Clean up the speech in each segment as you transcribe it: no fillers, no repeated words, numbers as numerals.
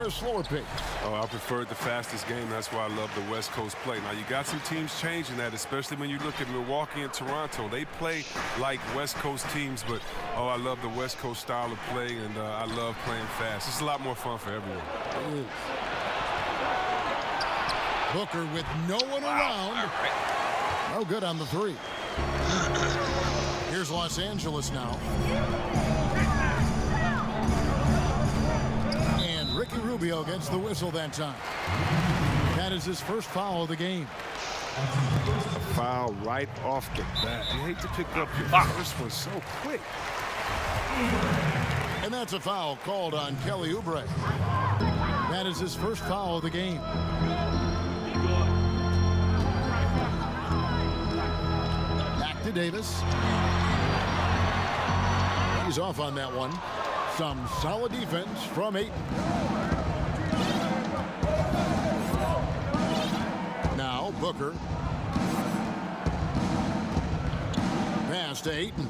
A slower pace. Oh, I preferred the fastest game. That's why I love the West Coast play. Now, you got some teams changing that, especially when you look at Milwaukee and Toronto. They play like West Coast teams, but, oh, I love the West Coast style of play, and I love playing fast. It's a lot more fun for everyone. Booker with no one around. No good on the three. Here's Los Angeles now. Ricky Rubio gets the whistle that time. That is his first foul of the game. A foul right off the bat. You hate to pick up your first one so quick. And that's a foul called on Kelly Oubre. That is his first foul of the game. Back to Davis. He's off on that one. Some solid defense from Ayton. Now Booker. Pass to Ayton.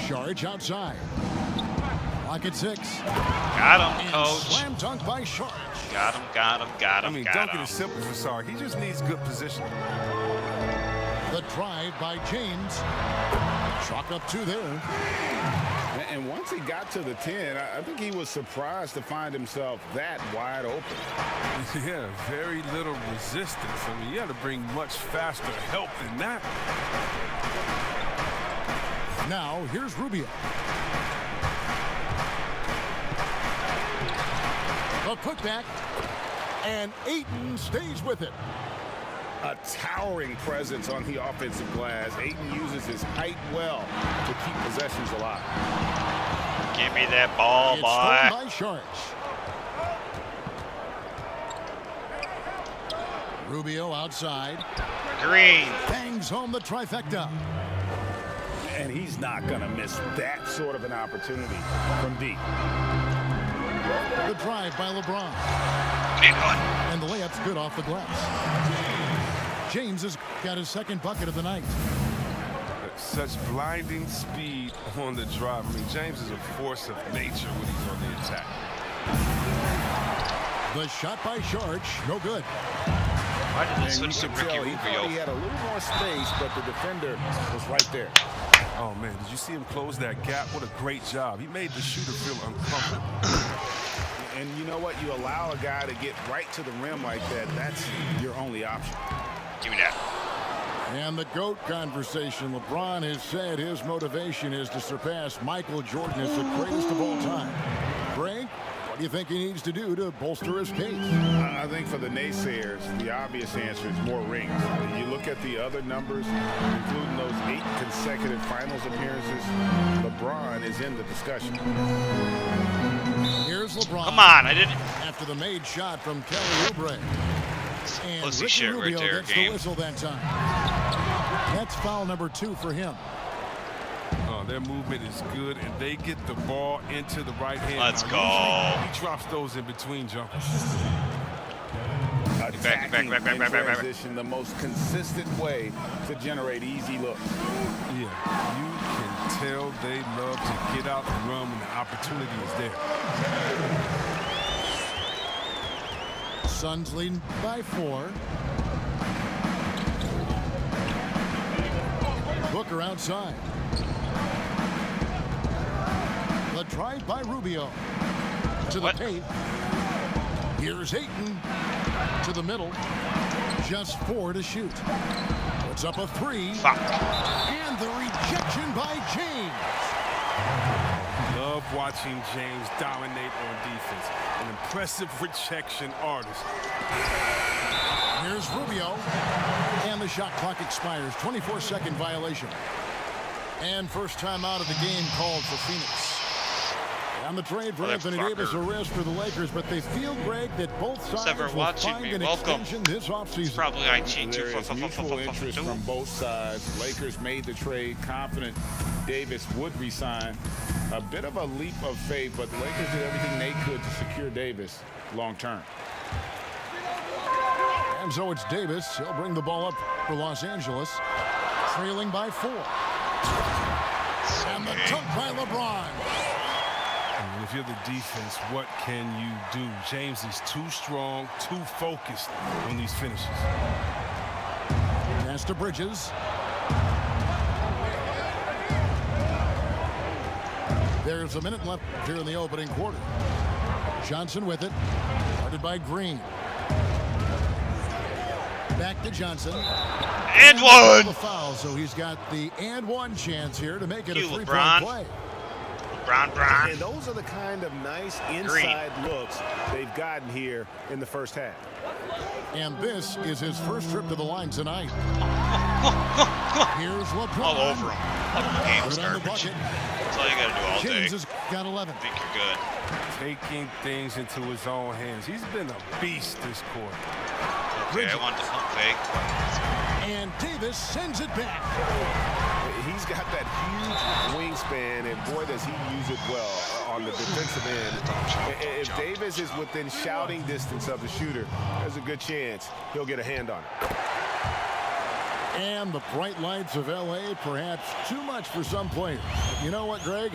Saric outside. Lock at 6. Got him, coach. Slam dunk by Saric. Got him. I mean, dunking is simple for Sark. He just needs good positioning. The drive by James. Chalk up 2 there. And once he got to the 10, I think he was surprised to find himself that wide open. Yeah, very little resistance. I mean, you got to bring much faster help than that. Now, here's Rubio. A putback, and Ayton stays with it. A towering presence on the offensive glass. Ayton uses his height well to keep possessions alive. Give me that ball, It's boy. stolen by Saric. Rubio outside. Green. Bangs home the trifecta. And he's not going to miss that sort of an opportunity from deep. The drive by LeBron. What are you doing? And the layup's good off the glass. James has got his second bucket of the night. Such blinding speed on the drive. I mean, James is a force of nature when he's on the attack. The shot by Saric, no good. Why did they And switch to you could Ricky tell he thought he Rubio? had a little more space, but the defender was right there. Oh, man, did you see him close that gap? What a great job. He made the shooter feel uncomfortable. And you know what? You allow a guy to get right to the rim like that, that's your only option. Give me that. And the GOAT conversation. LeBron has said his motivation is to surpass Michael Jordan as the greatest of all time. Greg, what do you think he needs to do to bolster his case? I think for the naysayers, the obvious answer is more rings. You look at the other numbers, including those 8 consecutive finals appearances, LeBron is in the discussion. Here's LeBron. Come on, I didn't. After the made shot from Kelly Oubre. And Pussy Ricky shit right Rubio there, gets game. the whistle that time. That's foul number 2 for him. Oh, their movement is good, and they get the ball into the right hand. Let's Now, go. usually he drops those in between jumpers. Attacking back. in transition, the most consistent way to generate easy looks. Yeah, you can tell they love to get out and run when the opportunity is there. Suns leading by 4. Booker outside. The drive by Rubio. To the What? paint. Here's Ayton. To the middle. Just 4 to shoot. Puts up a 3. Fuck. And the rejection by James. Love watching James dominate on defense. An impressive rejection artist. Here's Rubio. And the shot clock expires. 24-second violation. And first time out of the game called for Phoenix. On the trade for Anthony Davis, a rest for the Lakers, but they feel, Greg, that both sides ever will watching find me, an welcome. extension this offseason. Probably IG There is mutual interest from both sides. Lakers made the trade confident Davis would resign. A bit of a leap of faith, but the Lakers did everything they could to secure Davis long term. And so it's Davis. He'll bring the ball up for Los Angeles, trailing by 4. And the dunk by LeBron. And if you're the defense, what can you do? James is too strong, too focused on these finishes. Pass to Bridges. There's a minute left here in the opening quarter. Johnson with it. Guarded by Green. Back to Johnson. And one. The foul, so he's got the and one chance here to make it a You, three-point LeBron. play. Brown. And those are the kind of nice inside looks they've gotten here in the first half. And this is his first trip to the line tonight. Here's LeBron. All over him. Game's Good on the garbage. bucket. That's all you got to do all day. James has got 11. I think you're good. Taking things into his own hands. He's been a beast this quarter. Okay, I want the pump fake. And Davis sends it back. He's got that huge wingspan, and boy, does he use it well on the defensive end. If Davis is within shouting distance of the shooter, there's a good chance he'll get a hand on it. And the bright lights of L.A. perhaps too much for some players. You know what, Greg?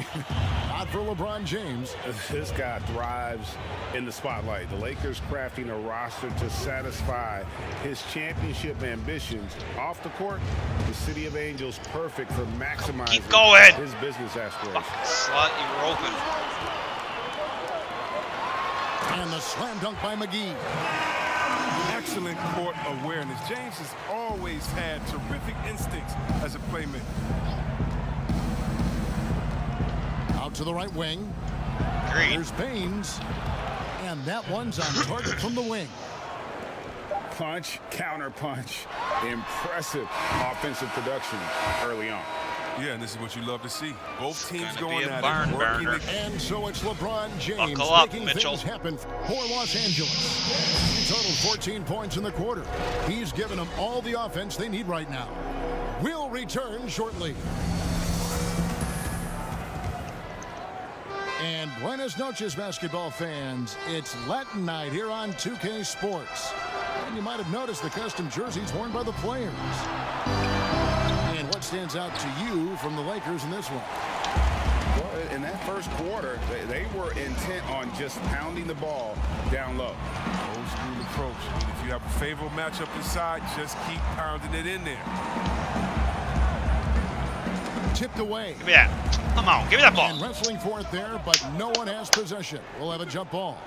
Not for LeBron James. This guy thrives in the spotlight. The Lakers crafting a roster to satisfy his championship ambitions. Off the court, the City of Angels perfect for maximizing Keep going. his business aspirations. Slot, you were open. And the slam dunk by McGee. Excellent court awareness. James has always had terrific instincts as a playmaker. Out to the right wing. Green. There's Baines. And that one's on target from the wing. Punch, counter punch. Impressive offensive production early on. Yeah, and this is what you love to see. Both teams Gonna going be a at barn it, working burner. together. And so it's LeBron James Buckle up, making Mitchell. things happen for Los Angeles. He totaled 14 points in the quarter. He's given them all the offense they need right now. We'll return shortly. And buenas noches, basketball fans. It's Latin night here on 2K Sports. And you might have noticed the custom jerseys worn by the players. And what stands out to you from the Lakers in this one? Well, in that first quarter, they were intent on just pounding the ball down low. Old school approach. I mean, if you have a favorable matchup inside, just keep pounding it in there. Tipped away. Give me that. Come on, give me that ball. And wrestling for it there, but no one has possession. We'll have a jump ball.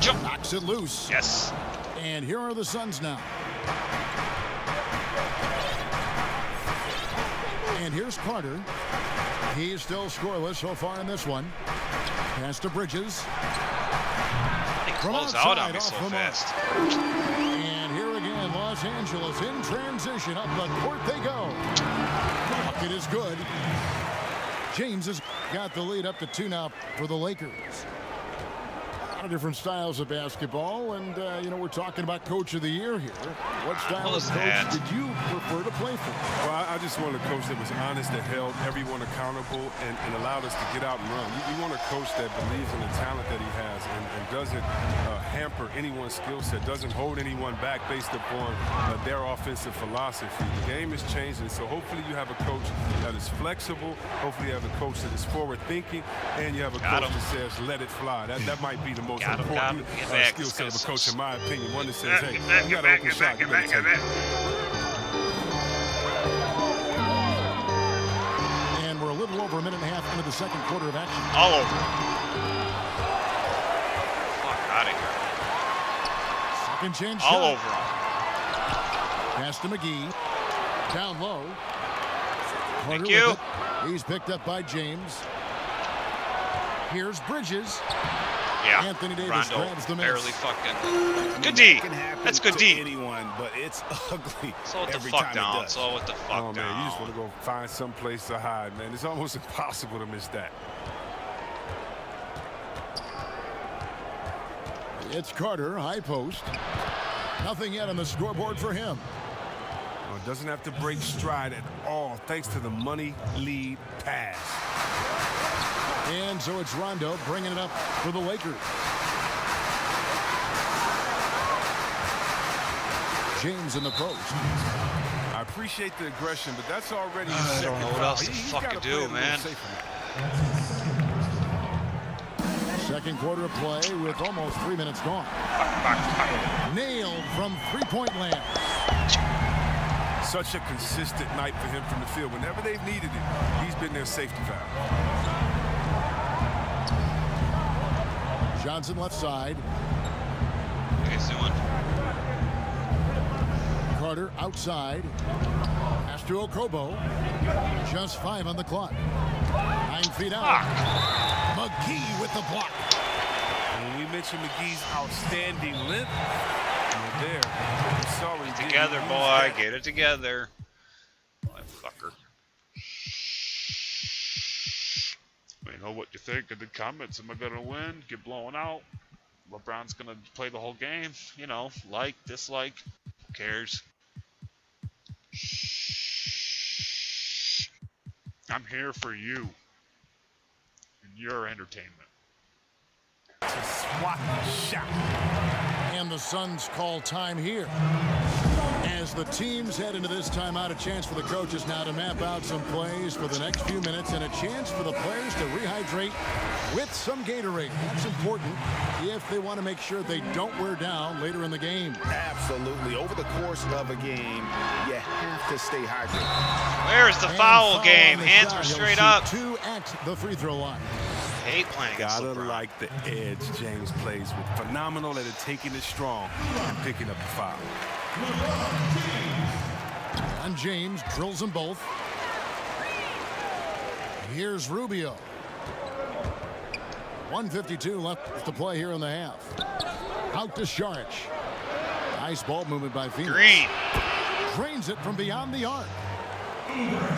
Jump. Knocks it loose. Yes. And here are the Suns now. And here's Carter. He's still scoreless so far in this one. Pass to Bridges. They From close out on outside, me so off the mark. fast. And here again, Los Angeles in transition. Up the court they go. Bucket is good. James has got the lead up to 2 now for the Lakers. A lot of different styles of basketball, and you know, we're talking about Coach of the Year here. What style of was coach that? did you prefer to play for? Well, I just want a coach that was honest, that held everyone accountable, and allowed us to get out and run. You want a coach that believes in the talent that he has and doesn't hamper anyone's skill set, doesn't hold anyone back based upon their offensive philosophy. The game is changing, so hopefully you have a coach that is flexible. Hopefully you have a coach that is forward-thinking, and you have a Got coach him. that says, let it fly. That might be the most Got him, got important him. Get back. skill set of a Let's coach, go. in my opinion. One that says, hey, Get back, you get got back, an open get shot. back, You get better back, take get it. back. And we're a little over a minute and a half into the second quarter of action. All over. Fuck out of here. Second chance All shot. over him. Pass to McGee. Down low. Carter Thank you. with it. He's picked up by James. Here's Bridges. Yeah. Anthony Davis Rondo grabs the miss. barely fucking. Good That D. can happen That's good to D. anyone, but it's ugly Slow it the every fuck time it down. does. Slow it the fuck Oh, man, you just down. want to go find some place to hide, man. It's almost impossible to miss that. It's Carter, high post. Nothing yet on the scoreboard for him. Well, it doesn't have to break stride at all, thanks to the money lead pass. And so it's Rondo bringing it up for the Lakers. James in the post. I appreciate the aggression, but that's already his I don't second know what foul. else to He's fucking gotta do, play a little man. safer. Second quarter of play with almost 3 minutes gone. Nailed from three-point land. Such a consistent night for him from the field. Whenever they've needed it, he's been their safety valve. Johnson left side. What are you guys doing? Carter outside. Pass to Okobo. Just 5 on the clock. 9 feet out. McGee with the block. When we mentioned McGee's outstanding length, you're there. I'm sorry. he Together, didn't use boy. that. Get it together. Fucker. You know what you think in the comments. Am I going to win? Get blown out? LeBron's going to play the whole game? You know, like, dislike. Who cares? I'm here for you and your entertainment. To swat the shot. And the Suns call time here. As the teams head into this timeout, a chance for the coaches now to map out some plays for the next few minutes and a chance for the players to rehydrate with some Gatorade. That's important if they want to make sure they don't wear down later in the game. Absolutely. Over the course of a game, you have to stay hydrated. Where's the And foul on game? the Hands shot. were He'll straight shoot up. 2 at the free throw line. Hate playing against Gotta LeBron. like the edge James plays with. Phenomenal at it, taking it strong and picking up the foul. And James drills them both. Here's Rubio. 1:52 left to play here in the half. Out to Saric. Nice ball movement by Phoenix. Green. Drains it from beyond the arc.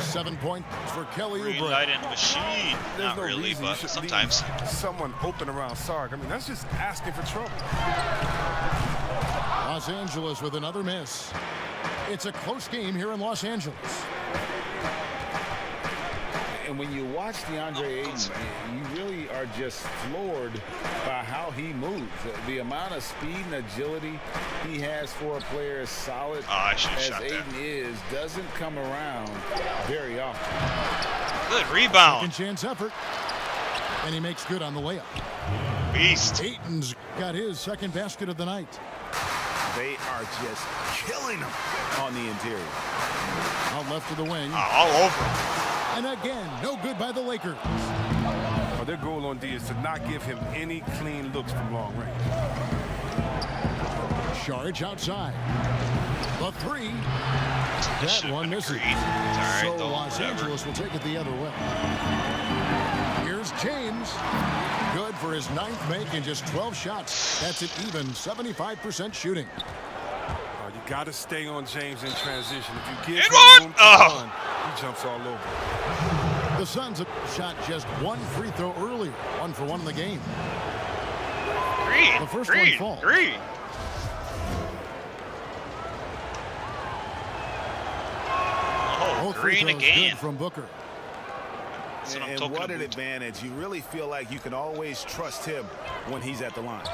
7 points for Kelly Green Oubre. light in the machine. There's Not no really, reason you but should sometimes. leave someone open around Sark. I mean, that's just asking for trouble. Los Angeles with another miss. It's a close game here in Los Angeles. And when you watch DeAndre Ayton, you really are just floored by how he moves. The amount of speed and agility he has for a player as solid I should've as shot that. Ayton is doesn't come around very often. Good rebound. Second chance effort. And he makes good on the layup. Beast. Ayton's got his second basket of the night. They are just killing them on the interior. Out left to the wing. All over him. And again, no good by the Lakers. Well, their goal on D is to not give him any clean looks from long range. Saric outside. The three. This That should've one been a misses. green. It's all right, So though. Los Whatever. Angeles will take it the other way. Here's James. Good for his 9th make and just 12 shots. That's an even 75% shooting. You got to stay on James in transition. If you give Hit him one! room to Oh. run, he jumps all over. The Suns have shot just 1 free throw earlier. 1 for 1 in the game. Green. The first green. one falls. Green. Oh, Both free green throws again. good from Booker. That's what I'm And talking what an about. advantage. You really feel like you can always trust him when he's at the line.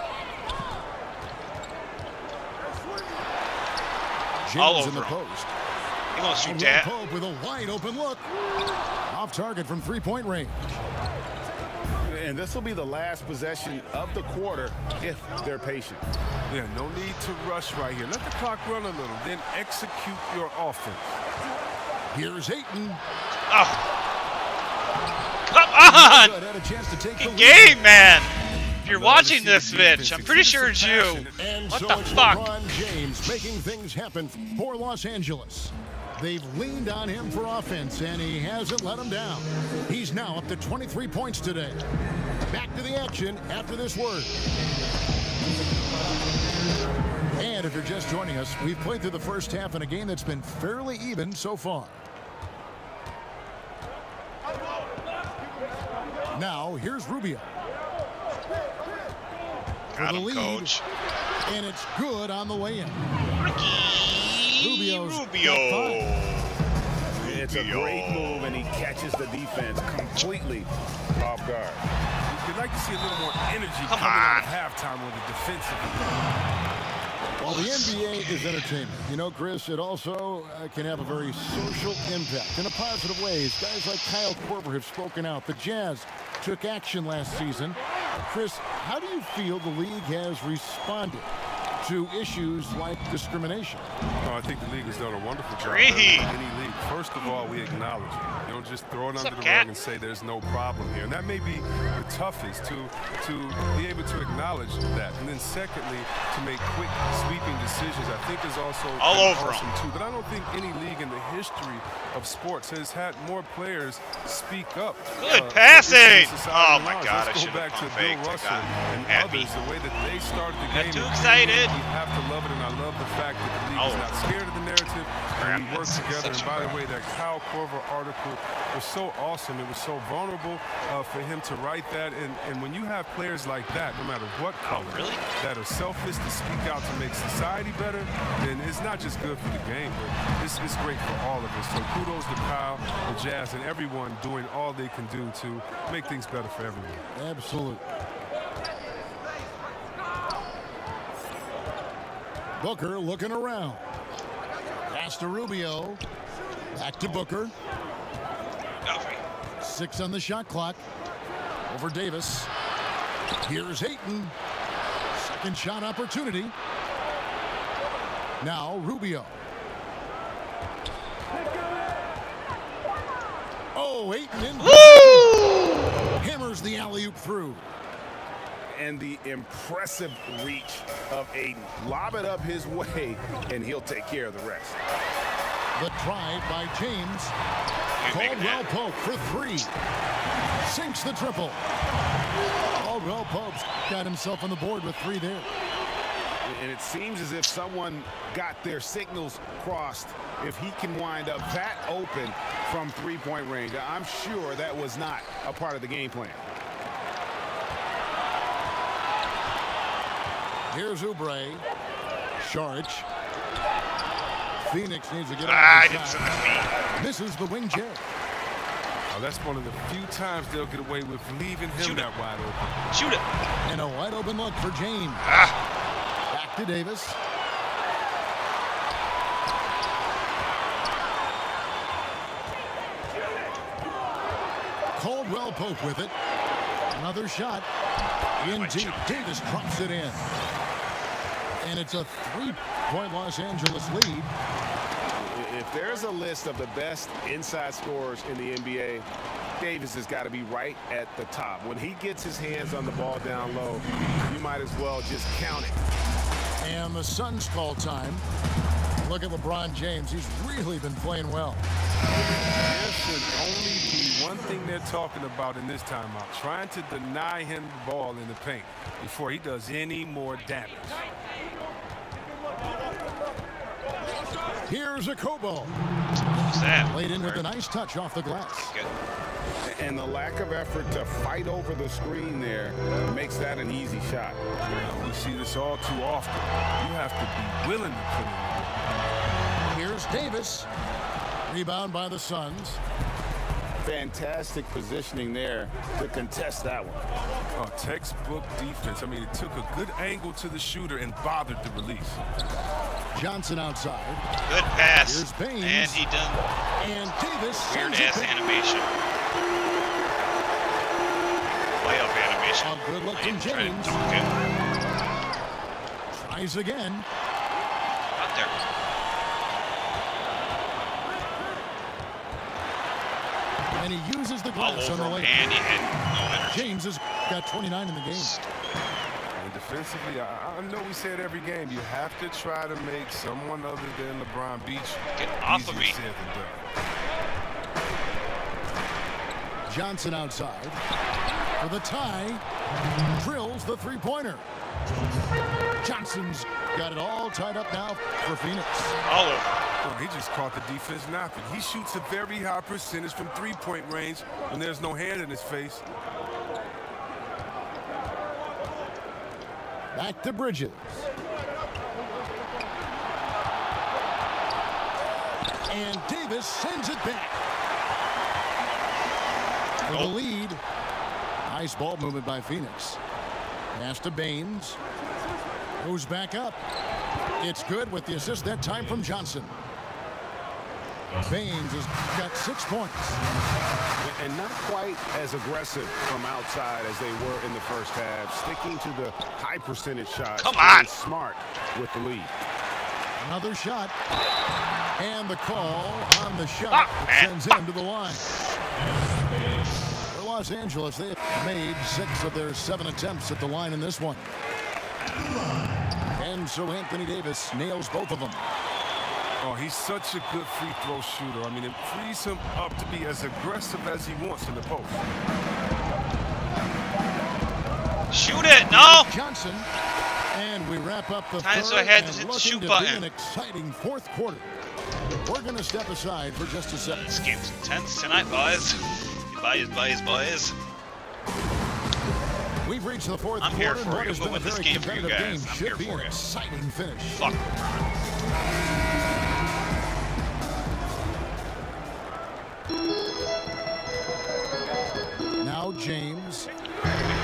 All James in the over him. post. He won't shoot And that. Pope with a wide open look. Off target from 3-point range. And this will be the last possession of the quarter if they're patient. Yeah, no need to rush right here. Let the clock run a little, then execute your offense. Here's Ayton. Oh. Come on. Good, had a chance to take the Good lead. game, man. If you're Love to watching see the this, defense Mitch, I'm pretty sure it's you. exhibit some And What so the it's fuck? LeBron James making things happen for Los Angeles. They've leaned on him for offense, and he hasn't let them down. He's now up to 23 points today. Back to the action after this word. And if you're just joining us, we've played through the first half in a game that's been fairly even so far. Now, here's Rubio. For Got the him, lead, coach. and it's good on the way in. Rubio's Rubio. got 5. It's a great move, and he catches the defense completely off guard. You'd like to see a little more energy Come coming out of on. halftime on the defensive end. Well, the NBA is entertainment. You know, Chris, it also can have a very social impact in a positive ways. Guys like Kyle Korver have spoken out. The Jazz took action last season. Chris, how do you feel the league has responded to issues like discrimination? Oh, I think the league has done a wonderful job. Green. Any league. First of all, we acknowledge it. You don't just throw it under the rug and say there's no problem here. And that may be the toughest to be able to acknowledge that. And then secondly, to make quick, sweeping decisions, I think is also all over awesome too. But I don't think any league in the history of sports has had more players speak up. Good passing. Oh my God, I Let's should go have back to pump Bill faked. I Russell got and happy. others, the way that they started the Got game. too excited. We have to love it, and I love the fact that the league is not scared of the narrative. And we work together. And by the way, that Kyle Korver article was so awesome. It was so vulnerable for him to write that. And when you have players like that, no matter what color, that are selfless to speak out to make society better, then it's not just good for the game, but it's great for all of us. So kudos to Kyle, the Jazz, and everyone doing all they can do to make things better for everyone. Absolutely. Booker looking around. Pass to Rubio. Back to Booker. 6 on the shot clock. Over Davis. Here's Ayton. Second shot opportunity. Now Rubio. Oh, Ayton in. Woo! Hammers the alley-oop through. And the impressive reach of Ayton. Lob it up his way, and he'll take care of the rest. The drive by James. Caldwell Pope for 3. Sinks the triple. Caldwell Pope's got himself on the board with 3 there. And it seems as if someone got their signals crossed. If he can wind up that open from three-point range, I'm sure that was not a part of the game plan. Here's Oubre. Saric. Phoenix needs to get I out didn't of see the the side. Misses the wing J. That's one of the few times they'll get away with leaving him that wide open. Shoot it. And a wide open look for James. Back to Davis. Caldwell Pope with it. Another shot. In deep. Davis drops it in. And it's a 3-point Los Angeles lead. If there's a list of the best inside scorers in the NBA, Davis has got to be right at the top. When he gets his hands on the ball down low, you might as well just count it. And the Suns call time. Look at LeBron James. He's really been playing well. There should only be one thing they're talking about in this timeout, trying to deny him the ball in the paint before he does any more damage. Here's a Kobo. What's that? Laid in with a nice touch off the glass. Good. And the lack of effort to fight over the screen there makes that an easy shot. We see this all too often. You have to be willing to put it in. Here's Davis. Rebound by the Suns. Fantastic positioning there to contest that one. Oh, textbook defense. I mean, it took a good angle to the shooter and bothered the release. Johnson outside. Good pass. Here's Baines. And he done And Davis weird sends it ass back. animation. Layup animation. A good look from Try to James. dunk it. Tries again. Out there. And he uses the All glass on over the him. lane. And he had no energy. James has got 29 in the game. And defensively, I know we say it every game, you have to try to make someone other than LeBron beat you. Get off of Easier me. said than done. Johnson outside. For the tie. Drills the three-pointer. Johnson's got it all tied up now for Phoenix. All over. Oh, he just caught the defense napping. He shoots a very high percentage from three-point range when there's no hand in his face. Back to Bridges. And Davis sends it back. For the lead. Nice ball movement by Phoenix. Pass to Baines. Goes back up. It's good with the assist that time from Johnson. Baines has got 6 points. And not quite as aggressive from outside as they were in the first half. Sticking to the high percentage shots. Come on. Smart with the lead. Another shot. And the call on the shot sends him to the line. For Los Angeles, they have made 6 of their 7 attempts at the line in this one. And so Anthony Davis nails both of them. Oh, he's such a good free throw shooter. I mean, it frees him up to be as aggressive as he wants in the post. Shoot it! No! Johnson. And we wrap up the Time third so I had to and hit the looking shoot to button. be an exciting fourth quarter. We're going to step aside for just a second. This game's intense tonight, boys. Boys. We've reached the fourth I'm quarter. here for and what it. has I'm been a gonna win this very game for you competitive guys. game I'm should here be for an it. exciting finish. Fuck. Now James.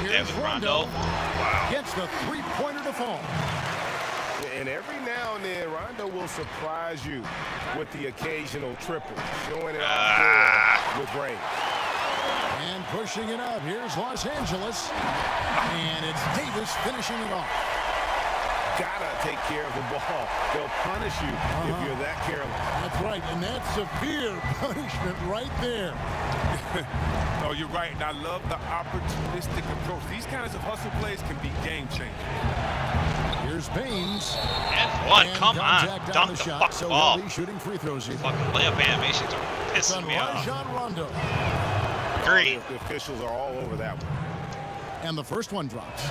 Here's David Rondo. Rondo. Wow. Gets the three-pointer to fall. And every now and then, Rondo will surprise you with the occasional triple, showing it off there with range. And pushing it up. Here's Los Angeles. And it's Davis finishing it off. Gotta take care of the ball. They'll punish you if you're that careless. That's right. And that's severe punishment right there. Oh, you're right. And I love the opportunistic approach. These kinds of hustle plays can be game changing. Here's Baines. And one. And Come on. contact Dunk the the shot, fucking so ball. he'll be shooting free throws here. Fucking layup animations are It's on pissing me off. Rajon Rondo. Agree. The officials are all over that one. And the first one drops.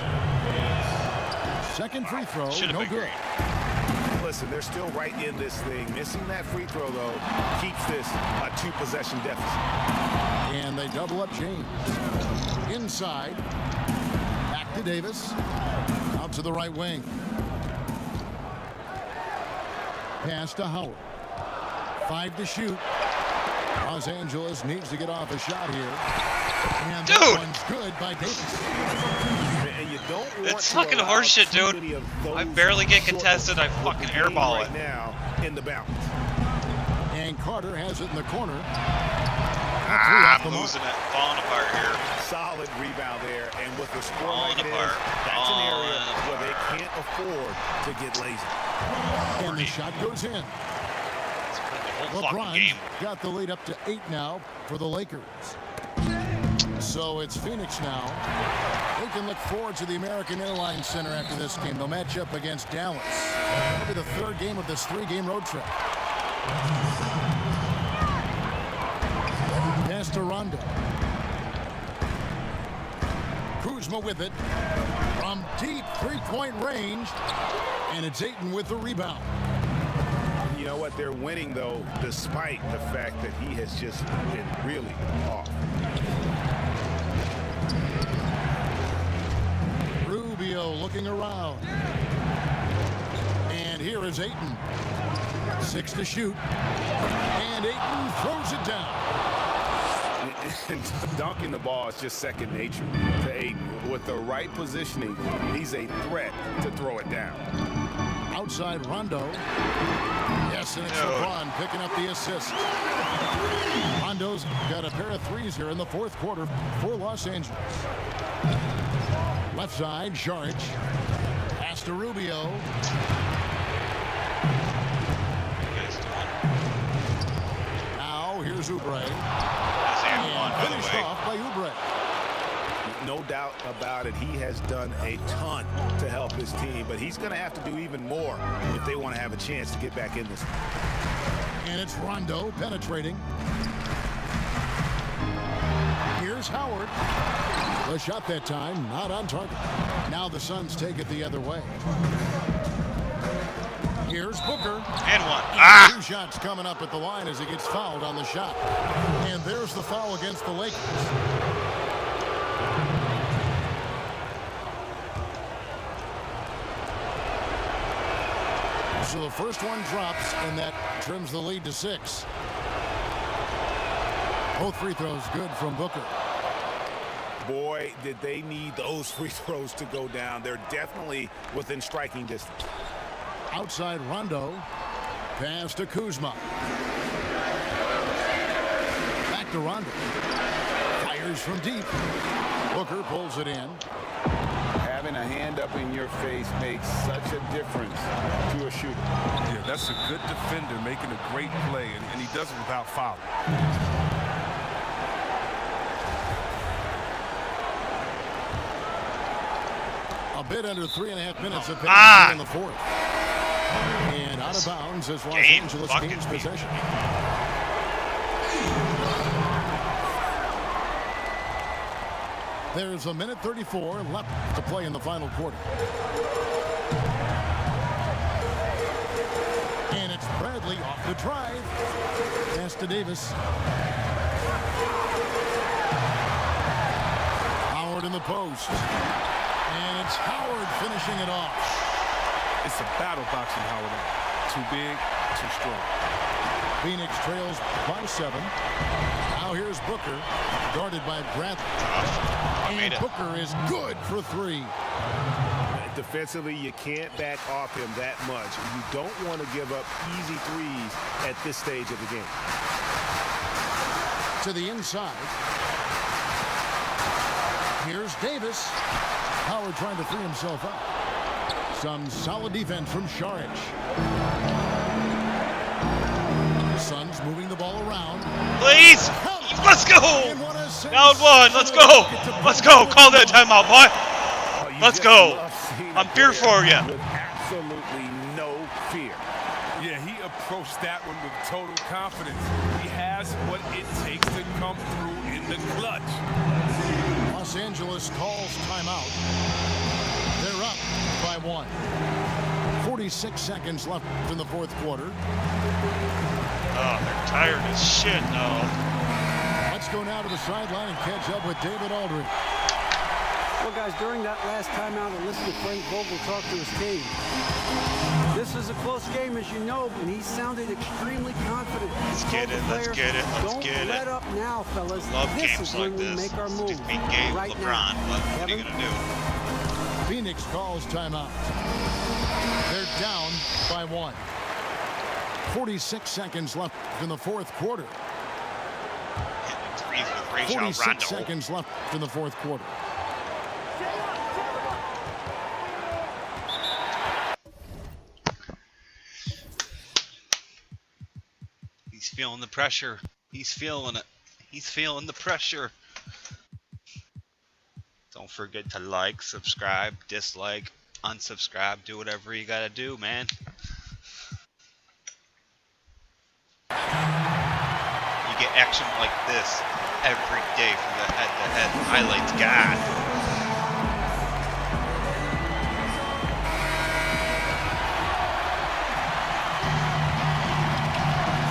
Second free throw, Should've no been good. green. Listen, they're still right in this thing. Missing that free throw, though, keeps this a 2-possession deficit. And they double up James. Inside. Back to Davis. Out to the right wing. Pass to Howard. 5 to shoot. Los Angeles needs to get off a shot here. And that Dude! one's good by Davis. And you don't want It's to fucking allow horseshit, too dude. many of those I barely get short contested, I ones fucking with the game airball right it. now in the bounce. And Carter has it in the corner. I'm losing it. Falling apart here. Solid rebound there, and with the score Falling like it is, apart. that's an area Falling where they can't afford to get lazy. And the shot goes in. It's been the whole fucking LeBron's game. got the lead up to 8 now for the Lakers. So it's Phoenix now. They can look forward to the American Airlines Center after this game. They'll match up against Dallas. It'll be the third game of this 3-game road trip. Pass to Rondo. Kuzma with it from deep three-point range. And it's Ayton with the rebound. You know what? They're winning, though, despite the fact that he has just been really off. Rubio looking around. And here is Ayton. 6 to shoot. And Ayton throws it down. Dunking the ball is just second nature to Ayton. With the right positioning, he's a threat to throw it down. Outside Rondo. Yes, and it's LeBron picking up the assist. Rondo's got a pair of threes here in the fourth quarter for Los Angeles. Left side, Saric. Pass to Rubio. Now here's Oubre. And finished off by Oubre. No doubt about it, he has done a ton to help his team, but he's going to have to do even more if they want to have a chance to get back in this. And it's Rondo penetrating. Here's Howard. The shot that time, not on target. Now the Suns take it the other way. Here's Booker. And one. 2 shots coming up at the line as he gets fouled on the shot. And there's the foul against the Lakers. So the first one drops, and that trims the lead to 6. Both free throws good from Booker. Boy, did they need those free throws to go down. They're definitely within striking distance. Outside Rondo. Pass to Kuzma. Back to Rondo. Fires from deep. Booker pulls it in. Having a hand up in your face makes such a difference to a shooter. Yeah, that's a good defender making a great play, and he does it without fouling. A bit under 3.5 minutes of penalty in the fourth. And out of bounds as Los Angeles gains possession. There's 1:34 left to play in the final quarter. And it's Bradley off the drive. Pass to Davis. Howard in the post. And it's Howard finishing it off. It's a battle boxing Howard. Too big, too strong. Phoenix trails by 7. Now here's Booker, guarded by Bradley. And Booker is good for 3. Defensively, you can't back off him that much. You don't want to give up easy threes at this stage of the game. To the inside. Here's Davis. Howard trying to free himself up. Some solid defense from Šarić. Suns moving the ball around. Please! Let's go! Down 1, let's go! Let's go! Call that timeout, boy! Let's go! I'm here for you. With absolutely no fear. Yeah, he approached that one with total confidence. He has what it takes to come through in the clutch. Los Angeles calls timeout. They're up by 1. 46 seconds left in the fourth quarter. Oh, they're tired as shit now. Let's go now to the sideline and catch up with David Aldridge. Well, guys, during that last timeout, I listened to Frank Vogel talk to his team. This is a close game, as you know, and he sounded extremely confident. Let's get it, let's get it, let's get it. Don't let up now, fellas. Love this games is like when we this. make our move. Just beat Gabe, right LeBron. now. What are you going to do? Phoenix calls timeout. They're down by 1. 46 seconds left in the fourth quarter. Hitting threes with Rajon 46 Rondo. seconds left in the fourth quarter. He's feeling the pressure. He's feeling it. He's feeling the pressure. Don't forget to like, subscribe, dislike, unsubscribe. Do whatever you gotta do, man. You get action like this every day from the head-to-head highlights. God.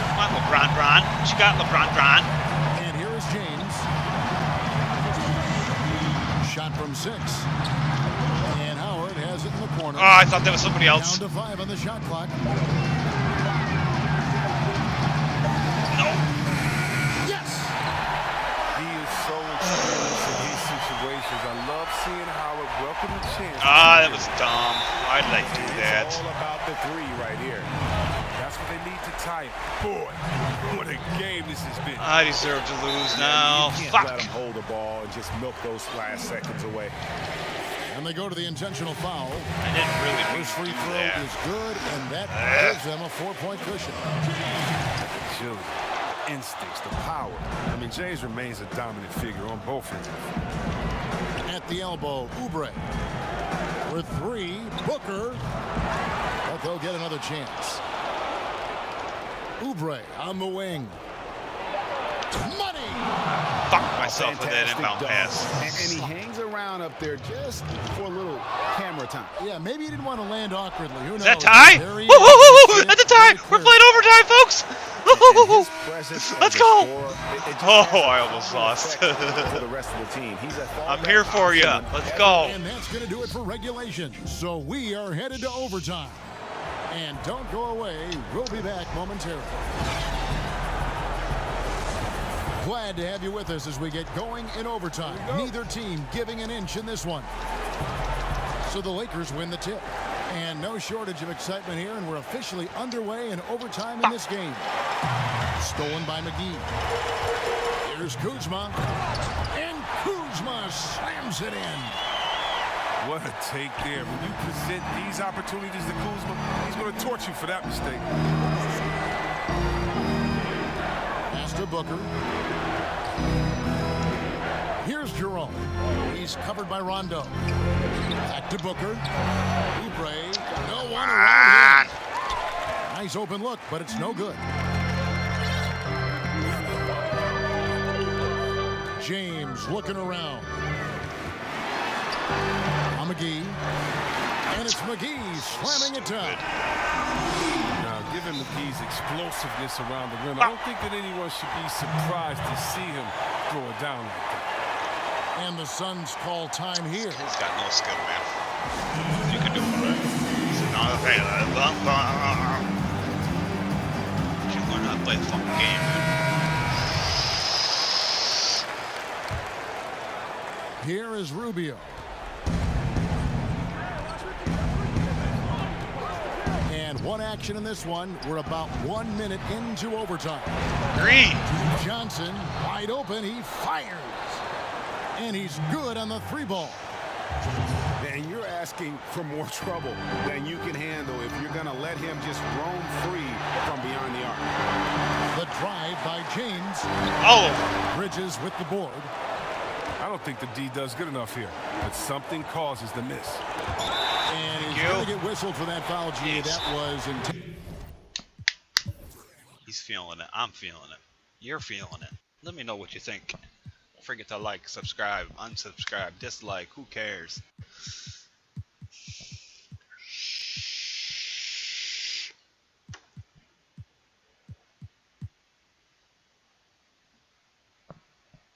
Come on, LeBron, Bron. What you got, LeBron, Bron? And here is James. Shot from 6. And Howard has it in the corner. Oh, I thought that was somebody else. Down to 5 on the shot clock. No. Yes! He is so experienced in these situations. I love seeing Howard welcome the chance. Ah, that was dumb. Why did I do that? It's all about the 3 right here. That's what they need to tie it. Boy, what a game this has been. I deserve to lose now. You can't Fuck. let him hold the ball and just milk those last seconds away. And they go to the intentional foul. I didn't really mean First to free do throw that. is good, and that gives them a 4-point cushion. Agility, instincts, the power. I mean, James remains a dominant figure on both ends. At the elbow, Oubre. For 3, Booker. But they'll get another chance. Oubre on the wing. Money! Fuck myself with that Fantastic inbound dunk. pass. And he hangs around up there just for a little camera time. Yeah, maybe he didn't want to land awkwardly. Who knows? Is that tie? There he Woo, woo, woo, woo! is. That's a tie! We're playing overtime, folks! His presence as Let's a go! scorer, it just Oh, has a I almost lost. effect for the rest of the team. He's a I'm here for you. Let's go. And that's going to do it for regulation. So we are headed to overtime. And don't go away. We'll be back momentarily. Glad to have you with us as we get going in overtime. Neither team giving an inch in this one. So the Lakers win the tip. And no shortage of excitement here, and we're officially underway in overtime in this game. Stolen by McGee. Here's Kuzma. And Kuzma slams it in. What a take there. When you present these opportunities to Kuzma, he's going to torch you for that mistake. Pass to Booker. Here's Jerome. He's covered by Rondo. Back to Booker. Oubre. No one around him. Nice open look, but it's no good. James looking around. McGee. And it's McGee slamming it down. Now, given McGee's explosiveness around the rim, I don't think that anyone should be surprised to see him throw it down like that. And the Suns call time here. He's got no skill, man. You can do it. He's not okay. You should learn how to play the fucking game, man. Here is Rubio. And one action in this one. We're about 1 minute into overtime. Green. Johnson wide open. He fires. And he's good on the 3-ball. And you're asking for more trouble than you can handle if you're going to let him just roam free from beyond the arc. The drive by James. Oh. Bridges with the board. I don't think the D does good enough here, but something causes the miss. And he's going to get whistled for that foul, G. That was intense. He's feeling it. I'm feeling it. You're feeling it. Let me know what you think. Don't forget to like, subscribe, unsubscribe, dislike. Who cares?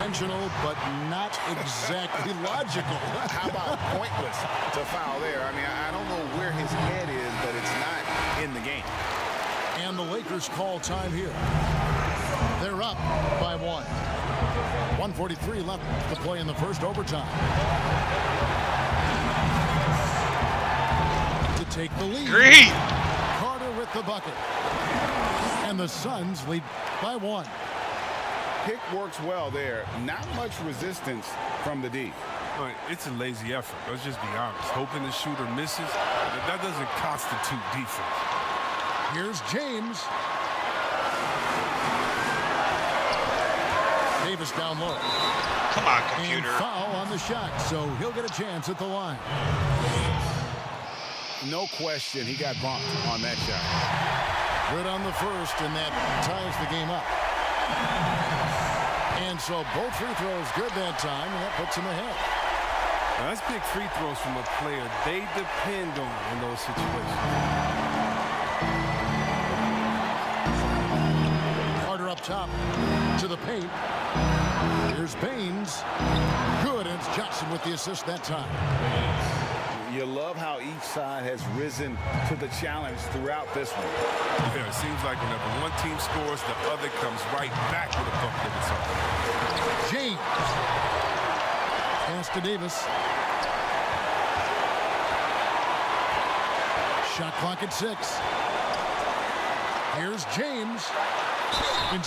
Intentional, but not exactly logical. How about pointless to foul there? I mean, I don't know where his head is, but it's not in the game. And the Lakers call time here. They're up by 1. 1:43 left to play in the first overtime. To take the lead. Green. Carter with the bucket. And the Suns lead by 1. Pick works well there. Not much resistance from the D. Right, it's a lazy effort. Let's just be honest. Hoping the shooter misses, that doesn't constitute defense. Here's James. Davis down low. Come on, computer. And foul on the shot, so he'll get a chance at the line. No question, he got bumped on that shot. Good on the first, and that ties the game up. And so both free throws good that time, and that puts him ahead. Now, that's big free throws from a player they depend on in those situations. Carter up top to the paint. Here's Baines. Good, and it's Johnson with the assist that time. You love how each side has risen to the challenge throughout this one. Yeah, it seems like whenever one team scores, the other comes right back with a bucket of its own. James. Pass to Davis. Shot clock at 6. Here's James.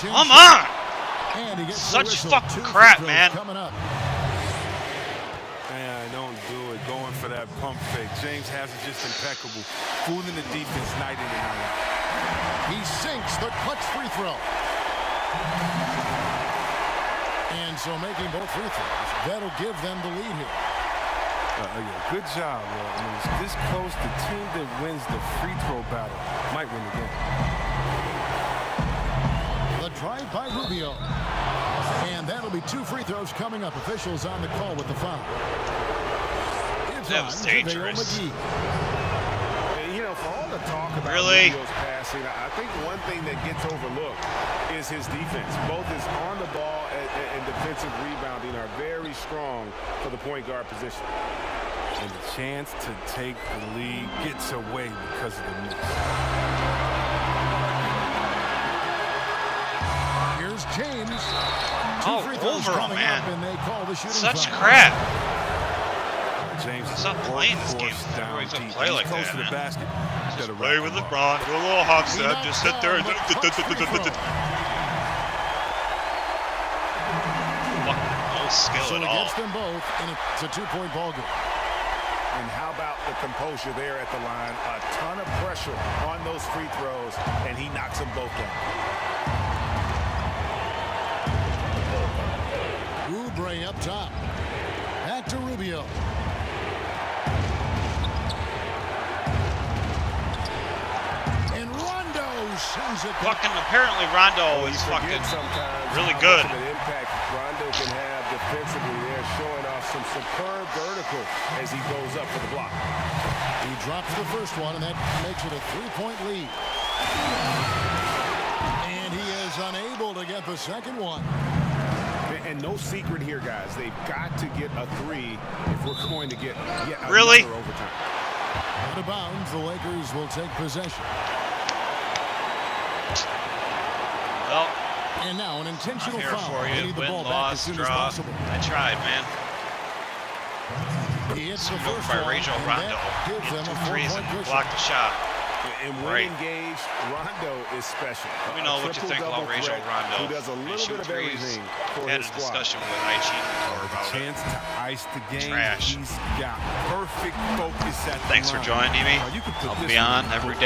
Come on! And he gets such fucking crap, man. Coming up. Don't do it. Going for that pump fake. James has it just impeccable. Fooling the defense night in and night out. He sinks the clutch free throw. And so making both free throws, that'll give them the lead here. Yeah, good job. I mean, it's this close. The team that wins the free throw battle might win the game. The drive by Rubio. And that'll be 2 free throws coming up. Officials on the call with the foul. It's that was dangerous. And, you know, for all the talk about Rubio's passing, I think one thing that gets overlooked is his defense. Both his on the ball and defensive rebounding are very strong for the point guard position. And the chance to take the lead gets away because of the miss. Here's James. All over him, man. And they call the shooting Such foul. crap. James is Stop playing this game. workhorse down Everybody's gonna deep. play He's like close that, to the man. basket. He's gotta Play wrap with him up. LeBron. Do a little half step. Just sit there and no skill So at it all. gets them both, and it's a 2-point ball game. And how about the composure there at the line? A ton of pressure on those free throws, and he knocks them both down. Oubre up top. Back to Rubio. And Rondo sends it. Fucking apparently Rondo is You forget fucking sometimes really how good. much of an impact Rondo can have defensively there, showing off some superb vertical as he goes up for the block. He drops the first one, and that makes it a 3-point lead. And he is unable to get the second one. And no secret here, guys. They've got to get a 3 if we're going to get yet Really? another overtime. Out of bounds, the Lakers will take possession. Well, And now an I'm intentional here foul. for They you. need the Win, ball back as loss, soon as draw. possible. I tried, man. He hits the Go first by one, Rajon and Rondo. that gives Hit them a 2 threes 4-point and cushion. blocked the shot. And when Right. engaged, Rondo is special. Let me know what you think about Triple-double Rajon threat Rondo. Who does a He little shoot bit of threes. everything for Had his a squad. discussion with IG before about it. Chance to ice the game. Trash. He's got perfect focus at the Thanks for line. joining me. You could put I'll this be one on in every book. day.